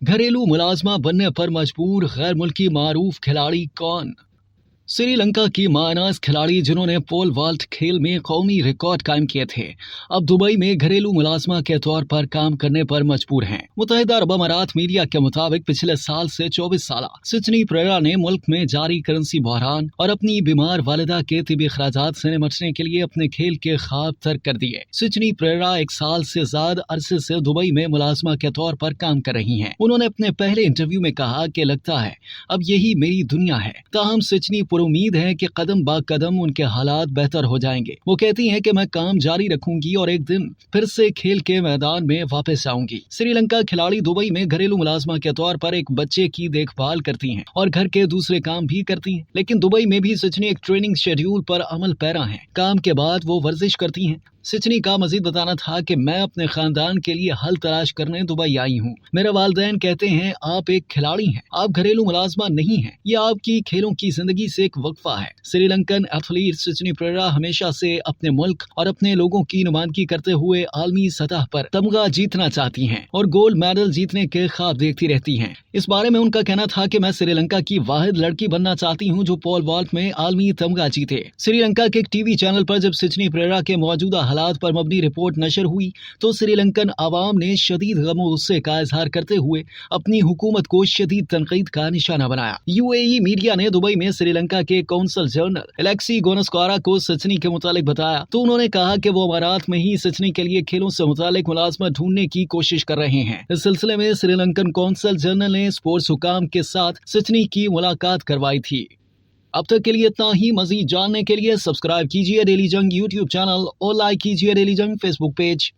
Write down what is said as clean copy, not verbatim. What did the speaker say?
घरेलू मुलाजमा बनने पर मजबूर गैर मुल्की मारूफ खिलाड़ी कौन? श्रीलंका की मानाज खिलाड़ी जिन्होंने पोल वाल्ट खेल में कौमी रिकॉर्ड कायम किए थे, अब दुबई में घरेलू मुलाजमा के तौर पर काम करने पर मजबूर हैं। मुत्तहिदा अरब अमारात मीडिया के मुताबिक पिछले साल से 24 साल सिडनी परेरा ने मुल्क में जारी करेंसी बहरान और अपनी बीमार वालिदा के तिबी अखराजात से निपटने के लिए अपने खेल के ख्वाब तर्क कर दिए। सिडनी परेरा 1 साल से ज्यादा अरसे से दुबई में मुलाजमा के तौर पर काम कर रही हैं। उन्होंने अपने पहले इंटरव्यू में कहा कि लगता है अब यही मेरी दुनिया है। ताहम सिडनी उम्मीद है कि कदम बा कदम उनके हालात बेहतर हो जाएंगे। वो कहती हैं कि मैं काम जारी रखूंगी और एक दिन फिर से खेल के मैदान में वापस आऊंगी। श्रीलंका खिलाड़ी दुबई में घरेलू मुलाजमा के तौर पर एक बच्चे की देखभाल करती हैं और घर के दूसरे काम भी करती हैं, लेकिन दुबई में भी सिडनी एक ट्रेनिंग शेड्यूल पर अमल पैरा है। काम के बाद वो वर्जिश करती हैं। सिडनी का मजीद बताना था कि मैं अपने खानदान के लिए हल तलाश करने दुबई आई हूँ। मेरे वालिदैन कहते हैं आप एक खिलाड़ी हैं, आप घरेलू मुलाजमा नहीं हैं। यह आपकी खेलों की जिंदगी से एक वक्फा है। श्रीलंकन एथलीट सिडनी परेरा हमेशा से अपने मुल्क और अपने लोगों की नुमाइंदगी करते हुए आलमी सतह पर तमगा जीतना चाहती हैं और गोल्ड मेडल जीतने के ख्वाब देखती रहती हैं। इस बारे में उनका कहना था कि मैं श्रीलंका की वाहिद लड़की बनना चाहती हूँ जो पोल वॉल्ट में आलमी तमगा जीते। श्रीलंका के एक टीवी चैनल पर जब सिडनी परेरा के मौजूदा हालात पर मबनी रिपोर्ट नशर हुई तो श्रीलंकन आवाम ने शदीद गम गुस्से का इजहार करते हुए अपनी हुकूमत को शदीद तनकीद का निशाना बनाया। यूएई मीडिया ने दुबई में श्रीलंका के कौंसल जनरल एलेक्सी गोनस्कारा को सिडनी के मुतालिक बताया तो उन्होंने कहा कि वो अमारात में ही सिडनी के लिए खेलों से मुतालिक मुलाजमत ढूंढने की कोशिश कर रहे हैं। इस सिलसिले में श्रीलंकन कौंसल जनरल ने स्पोर्ट्स हुकाम के साथ सिडनी की मुलाकात करवाई थी। अब तक के लिए इतना ही। मजीद जानने के लिए सब्सक्राइब कीजिए डेली जंग यूट्यूब चैनल और लाइक कीजिए डेली जंग फेसबुक पेज।